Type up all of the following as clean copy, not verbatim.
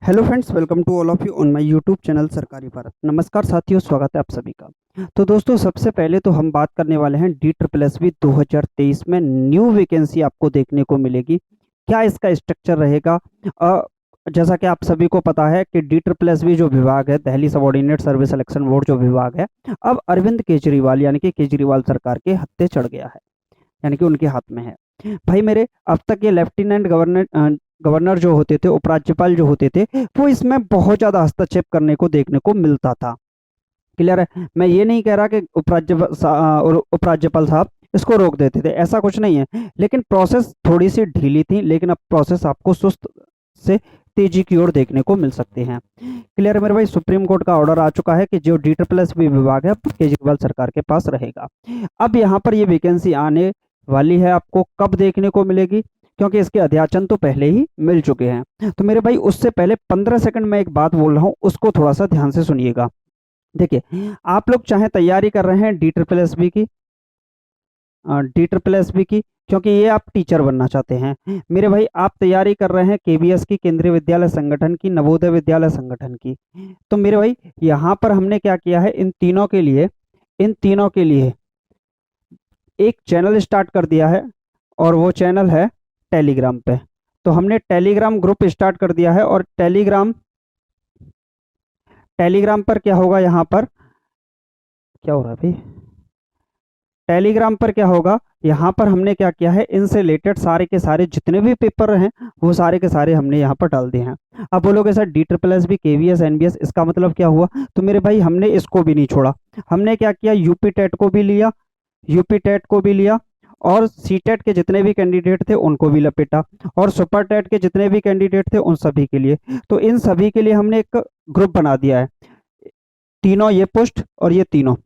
Hello friends, welcome to all of you on my YouTube channel Sarkari Bharat. नमस्कार साथियों, स्वागत है आप सभी का। तो दोस्तों, सबसे पहले तो हम बात करने वाले हैं डी ट्रिपल एस बी 2023 में न्यू वैकेंसी आपको देखने को मिलेगी। क्या इसका स्ट्रक्चर रहेगा? अ, जैसा कि आप सभी को पता है कि डी ट्रिपल एस बी जो विभाग है, Delhi subordinate service selection board जो विभाग है, अब अरविंद केजरीवाल यानी कि केजरीवाल सरकार के हत्थे चढ़ गया है, यानी कि उनके हाथ में है। भाई मेरे, अब तक ये लेफ्टिनेंट गवर्नर गवर्नर जो होते थे, उपराज्यपाल जो होते थे, वो इसमें बहुत ज्यादा हस्तक्षेप करने को देखने को मिलता था। क्लियर है? मैं ये नहीं कह रहा कि उपराज्यपाल साहब इसको रोक देते थे, ऐसा कुछ नहीं है, लेकिन प्रोसेस थोड़ी सी ढीली थी। लेकिन अब प्रोसेस आपको सुस्त से तेजी की ओर देखने को मिल सकते हैं। क्लियर है मेरे भाई? सुप्रीम कोर्ट का ऑर्डर आ चुका है कि जो डी ट्रिपल एस बी विभाग है, अब केजरीवाल सरकार के पास रहेगा। अब यहाँ पर ये वैकेंसी आने वाली है, आपको कब देखने को मिलेगी? क्योंकि इसके अध्याचन तो पहले ही मिल चुके हैं। तो मेरे भाई, उससे पहले 15 सेकंड में एक बात बोल रहा हूँ, उसको थोड़ा सा ध्यान से सुनिएगा। देखिए, आप लोग चाहे तैयारी कर रहे हैं डी ट्रिपल एस बी की, क्योंकि ये आप टीचर बनना चाहते हैं। मेरे भाई, आप तैयारी कर रहे हैं केबीएस की, केंद्रीय विद्यालय संगठन की, नवोदय विद्यालय संगठन की। तो मेरे भाई, यहाँ पर हमने क्या किया है, इन तीनों के लिए एक चैनल स्टार्ट कर दिया है, और वो चैनल है टेलीग्राम पे। तो हमने टेलीग्राम ग्रुप स्टार्ट कर दिया है, और टेलीग्राम टेलीग्राम पर क्या होगा, यहाँ पर क्या हो रहा है भाई, टेलीग्राम पर क्या होगा, यहाँ पर हमने क्या किया है, इनसे रिलेटेड सारे के सारे जितने भी पेपर हैं, वो सारे के सारे हमने यहाँ पर डाल दिए हैं। अब बोलोगे sir, D triple S B, KVS, NBS, इसका मतलब क्या हुआ? तो मेरे भाई, हमने इसको भी नहीं छोड़ा। हमने क्या किया, यूपी टेट को भी लिया, और सी टेट के जितने भी कैंडिडेट थे उनको भी लपेटा, और सुपर टेट के जितने भी कैंडिडेट थे उन सभी के लिए। तो इन सभी के लिए हमने एक ग्रुप बना दिया है। तीनों ये पोस्ट और ये तीनों,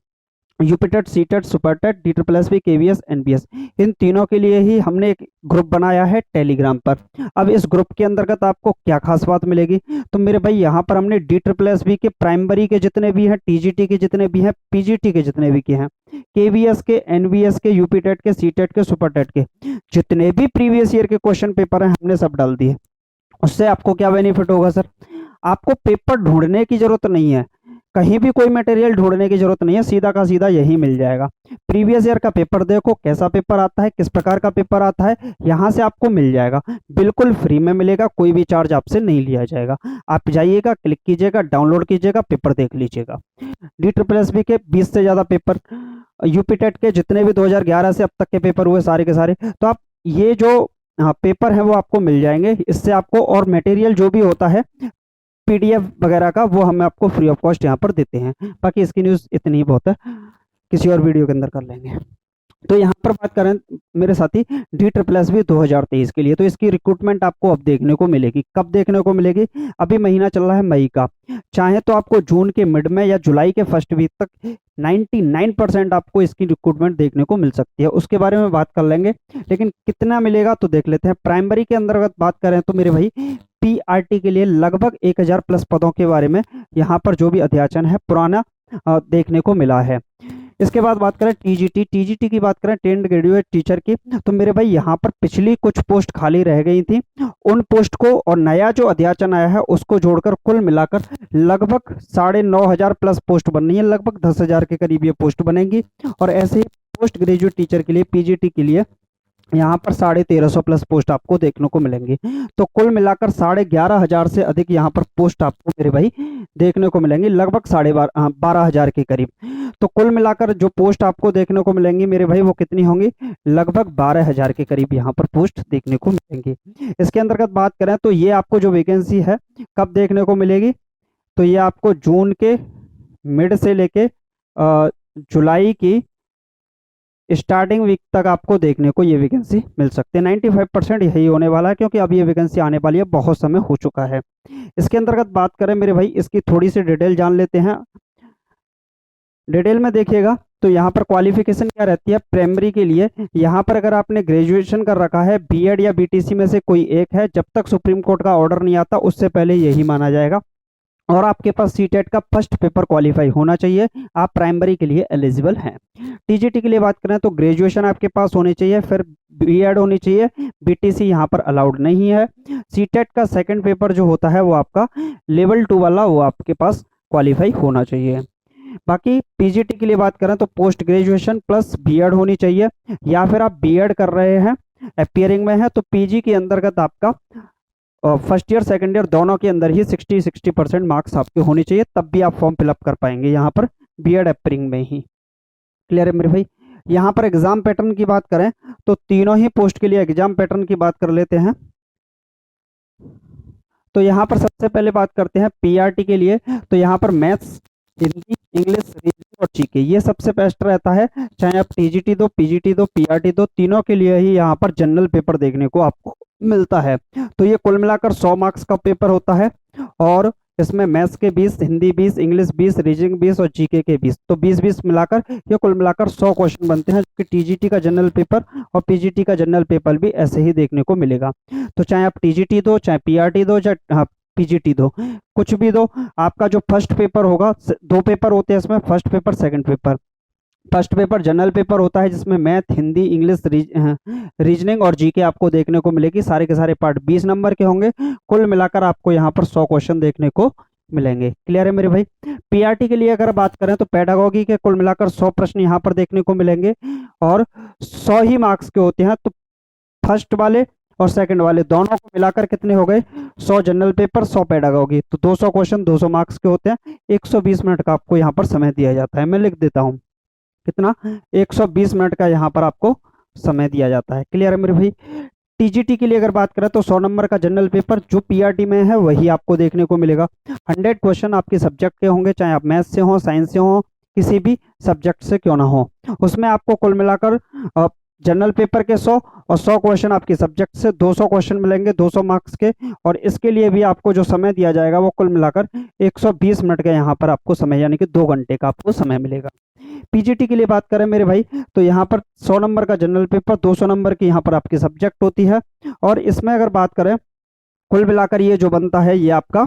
UPTET, CTET, super TET, D triple S B, KVS, NBS, इन तीनों के लिए ही हमने एक ग्रुप बनाया है टेलीग्राम पर। अब इस ग्रुप के अंतर्गत आपको क्या खास बात मिलेगी? तो मेरे भाई, यहाँ पर हमने डी ट्रिपल एस बी के प्राइमरी के जितने भी हैं, टीजीटी के जितने भी हैं, पीजीटी के जितने भी के हैं, केवीएस के, एनबीएस के, यूपीटेट के, सीटेट के, सुपरटेट के, जितने भी प्रीवियस ईयर के क्वेश्चन पेपर हैं, हमने सब डाल दिए। उससे आपको क्या बेनिफिट होगा सर? आपको पेपर ढूंढने की जरूरत नहीं है, कहीं भी कोई मटेरियल ढूंढने की जरूरत नहीं है, सीधा का सीधा यही मिल जाएगा। प्रीवियस ईयर का पेपर देखो, कैसा पेपर आता है, किस प्रकार का पेपर आता है, यहाँ से आपको मिल जाएगा। बिल्कुल फ्री में मिलेगा, कोई भी चार्ज आपसे नहीं लिया जाएगा। आप जाइएगा, क्लिक कीजिएगा, डाउनलोड कीजिएगा, पेपर देख लीजिएगा। डी ट्रिपल एस बी के 20 से ज्यादा पेपर, यूपी टेट के जितने भी 2011 से अब तक के पेपर हुए, सारे के सारे, तो आप ये जो पेपर है वो आपको मिल जाएंगे। इससे आपको और मटेरियल जो भी होता है, पीडीएफ वगैरह का, वो हम आपको फ्री ऑफ कॉस्ट यहाँ पर देते हैं। बाकी इसकी न्यूज़ इतनी ही बहुत है, किसी और वीडियो के अंदर कर लेंगे। तो यहाँ पर बात करें मेरे साथी, डी ट्रिपल एस बी 2023 के लिए, तो इसकी रिक्रूटमेंट आपको अब देखने को मिलेगी। कब देखने को मिलेगी? अभी महीना चल रहा है मई का, चाहे तो आपको जून के मिड में या जुलाई के फर्स्ट वीक तक 99% आपको इसकी रिक्रूटमेंट देखने को मिल सकती है। उसके बारे में बात कर लेंगे, लेकिन कितना मिलेगा तो देख लेते हैं। प्राइमरी के अंतर्गत बात करें तो मेरे भाई, पीआरटी के लिए लगभग 1000 प्लस पदों के बारे में यहाँ पर जो भी अध्याचन है पुराना देखने को मिला है। इसके बाद बात करें टीजीटी की बात करें, ट्रेंड ग्रेजुएट टीचर की, तो मेरे भाई, यहाँ पर पिछली कुछ पोस्ट खाली रह गई थी, उन पोस्ट को और नया जो अध्याचन आया है उसको जोड़कर कुल मिलाकर लगभग 9500 प्लस पोस्ट बननी है, लगभग 10,000 के करीब ये पोस्ट बनेंगी। और ऐसे ही पोस्ट ग्रेजुएट टीचर के लिए, पीजीटी के लिए, यहाँ पर 1350 प्लस पोस्ट आपको देखने को मिलेंगी। तो कुल मिलाकर 11,500 से अधिक यहाँ पर पोस्ट आपको मेरे भाई देखने को मिलेंगी, लगभग 12,500 के करीब। तो कुल मिलाकर जो पोस्ट आपको देखने को मिलेंगी मेरे भाई, वो कितनी होंगी? लगभग 12,000 के करीब यहाँ पर पोस्ट देखने को मिलेंगी। इसके अंतर्गत बात करें तो ये आपको जो वैकेंसी है कब देखने को मिलेगी? तो ये आपको जून के मिड से लेके जुलाई की स्टार्टिंग वीक तक आपको देखने को ये वैकेंसी मिल सकती है। 95% यही होने वाला है, क्योंकि अब ये वैकेंसी आने वाली है, बहुत समय हो चुका है। इसके अंतर्गत बात करें मेरे भाई, इसकी थोड़ी सी डिटेल जान लेते हैं। डिटेल में देखिएगा तो यहाँ पर क्वालिफिकेशन क्या रहती है प्राइमरी के लिए। यहाँ पर अगर आपने ग्रेजुएशन कर रखा है, बीएड या बीटीसी में से कोई एक है, जब तक सुप्रीम कोर्ट का ऑर्डर नहीं आता उससे पहले यही माना जाएगा। और आपके पास सीटेट का फर्स्ट पेपर क्वालिफाई होना चाहिए, आप प्राइमरी के लिए एलिजिबल हैं। टीजीटी के लिए बात करें तो ग्रेजुएशन आपके पास होनी चाहिए, फिर बीएड होनी चाहिए, बीटीसी यहाँ पर अलाउड नहीं है। सीटेट का सेकंड पेपर जो होता है वो आपका लेवल 2 वाला, वो आपके पास क्वालिफाई होना चाहिए। बाकी पीजीटी के लिए बात करें तो पोस्ट ग्रेजुएशन प्लस बीएड होनी चाहिए, या फिर आप बीएड कर रहे हैं, अपियरिंग में है, तो पीजी के अंतर्गत आपका फर्स्ट ईयर सेकंड ईयर दोनों के अंदर ही 60% मार्क्स आपके होने चाहिए, तब भी आप फॉर्म फिलअप कर पाएंगे यहाँ पर बीएड अपियरिंग में ही। क्लियर है मेरे भाई। यहाँ पर एग्जाम पैटर्न की बात करें तो तीनों ही पोस्ट के लिए एग्जाम पैटर्न की बात कर लेते हैं। तो यहाँ पर सबसे पहले बात करते हैं पीआरटी के लिए। तो यहाँ पर मैथ्स, हिंदी, इंग्लिश, रीजनिंग और जीके ये सबसे बेस्ट रहता है, चाहे आप टीजीटी दो, पीजीटी दो, पीआरटी दो, तीनों के लिए ही यहाँ पर जनरल पेपर देखने को आपको मिलता है। तो ये कुल मिलाकर 100 मार्क्स का पेपर होता है, और इसमें मैथ्स के 20, हिंदी 20, इंग्लिश 20, रीजनिंग 20 और जीके के 20, तो 20-20 मिलाकर ये कुल मिलाकर 100 क्वेश्चन बनते हैं, जबकि टीजीटी का जनरल पेपर और पीजीटी का जनरल पेपर भी ऐसे ही देखने को मिलेगा। तो चाहे आप टीजीटी दो, चाहे पीआरटी दो, चाहे पीजीटी दो, कुछ भी दो, आपका जो फर्स्ट पेपर होगा, 2 पेपर होते हैं इसमें, first paper second paper. First paper general paper होता है जिसमें मैथ, हिंदी, इंग्लिश, रीजनिंग और जीके आपको देखने को मिलेगी, सारे के सारे पार्ट 20 नंबर के होंगे, कुल मिलाकर आपको यहाँ पर 100 क्वेश्चन देखने को मिलेंगे। क्लियर है मेरे भाई। पीआरटी के लिए अगर बात करें तो पेडागोगी के कुल मिलाकर 100 प्रश्न यहाँ पर देखने को मिलेंगे, और 100 ही मार्क्स के होते हैं। तो फर्स्ट वाले और सेकंड वाले दोनों को मिलाकर कितने हो गए, 100 जनरल पेपर, 100 पेडागोगी, तो 200 क्वेश्चन 200 मार्क्स के होते हैं। 120 मिनट का आपको यहाँ पर समय दिया जाता है, मैं लिख देता हूँ कितना, 120 मिनट का यहाँ पर आपको समय दिया जाता है। क्लियर है मेरे भाई। टीजीटी के लिए अगर बात करें तो 100 नंबर का जनरल पेपर जो पीआरटी में है वही आपको देखने को मिलेगा। 100 क्वेश्चन आपके सब्जेक्ट के होंगे, चाहे आप मैथ्स से हो, साइंस से हो, किसी भी सब्जेक्ट से क्यों ना हो, उसमें आपको कुल मिलाकर जनरल पेपर के 100 और 100 क्वेश्चन आपके सब्जेक्ट से 200 क्वेश्चन मिलेंगे 200 मार्क्स के, और इसके लिए भी आपको जो समय दिया जाएगा वो कुल मिलाकर 120 मिनट का यहाँ पर आपको समय, यानी कि 2 घंटे का आपको समय मिलेगा। पीजीटी के लिए बात करें मेरे भाई तो यहाँ पर 100 नंबर का जनरल पेपर, 200 नंबर की यहाँ पर आपकी सब्जेक्ट होती है, और इसमें अगर बात करें कुल मिलाकर ये जो बनता है ये आपका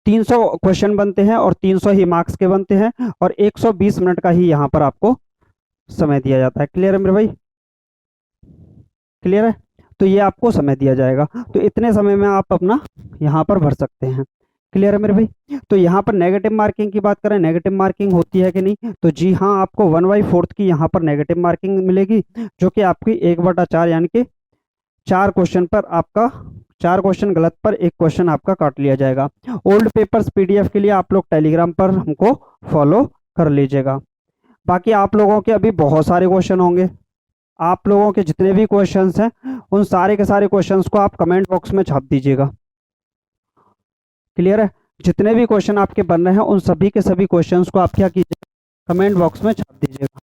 300 क्वेश्चन बनते हैं, और 300 ही मार्क्स के बनते हैं, और 120 मिनट का ही यहाँ पर आपको समय दिया जाता है। क्लियर है मेरे भाई। क्लियर है। तो ये आपको समय दिया जाएगा, तो इतने समय में आप अपना यहाँ पर भर सकते हैं। क्लियर है मेरे भाई। तो यहाँ पर नेगेटिव मार्किंग की बात करें, नेगेटिव मार्किंग होती है कि नहीं, तो जी हाँ, आपको 1/4 की यहाँ पर नेगेटिव मार्किंग मिलेगी, जो कि आपकी 1/4 यानी कि 4 क्वेश्चन पर आपका 4 क्वेश्चन गलत पर 1 क्वेश्चन आपका काट लिया जाएगा। ओल्ड पेपर्स पीडीएफ के लिए आप लोग टेलीग्राम पर हमको फॉलो कर लीजिएगा। बाकी आप लोगों के अभी बहुत सारे क्वेश्चन होंगे, आप लोगों के जितने भी क्वेश्चंस हैं उन सारे के सारे क्वेश्चंस को आप कमेंट बॉक्स में छाप दीजिएगा। क्लियर है। जितने भी क्वेश्चन आपके बन रहे हैं उन सभी के सभी क्वेश्चंस को आप क्या कीजिएगा, कमेंट बॉक्स में छाप दीजिएगा।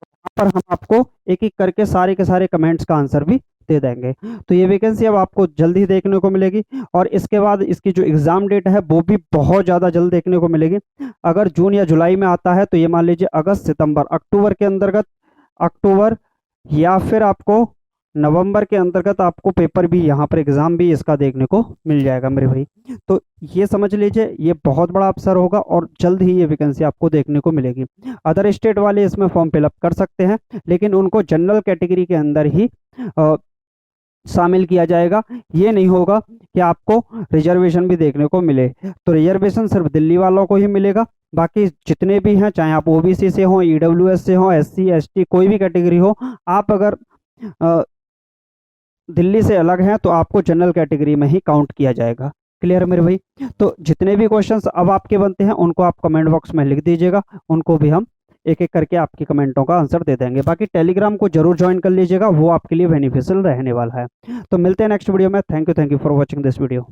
यहाँ पर हम आपको एक एक करके सारे के सारे कमेंट्स का आंसर भी दे देंगे। तो ये वैकेंसी अब आपको जल्द ही देखने को मिलेगी, और इसके बाद इसकी जो एग्ज़ाम डेट है वो भी बहुत ज़्यादा जल्द देखने को मिलेगी। अगर जून या जुलाई में आता है तो ये मान लीजिए अगस्त, सितंबर, अक्टूबर के अंतर्गत, अक्टूबर या फिर आपको नवंबर के अंतर्गत आपको पेपर भी यहाँ पर एग्ज़ाम भी इसका देखने को मिल जाएगा मेरे भाई। तो ये समझ लीजिए ये बहुत बड़ा अवसर होगा, और जल्द ही ये वैकेंसी आपको देखने को मिलेगी। अदर स्टेट वाले इसमें फॉर्म फिलअप कर सकते हैं, लेकिन उनको जनरल कैटेगरी के अंदर ही शामिल किया जाएगा। ये नहीं होगा कि आपको रिजर्वेशन भी देखने को मिले, तो रिजर्वेशन सिर्फ दिल्ली वालों को ही मिलेगा। बाकी जितने भी हैं, चाहे आप ओबीसी से हो, ईडब्ल्यूएस से हो, एससी एसटी कोई भी कैटेगरी हो, आप अगर दिल्ली से अलग हैं तो आपको जनरल कैटेगरी में ही काउंट किया जाएगा। क्लियर है मेरे भाई। तो जितने भी क्वेश्चंस अब आपके बनते हैं उनको आप कमेंट बॉक्स में लिख दीजिएगा, उनको भी हम एक एक करके आपके कमेंटों का आंसर दे देंगे। बाकी टेलीग्राम को जरूर ज्वाइन कर लीजिएगा, वो आपके लिए बेनिफिशियल रहने वाला है। तो मिलते हैं नेक्स्ट वीडियो में। Thank you for watching this video.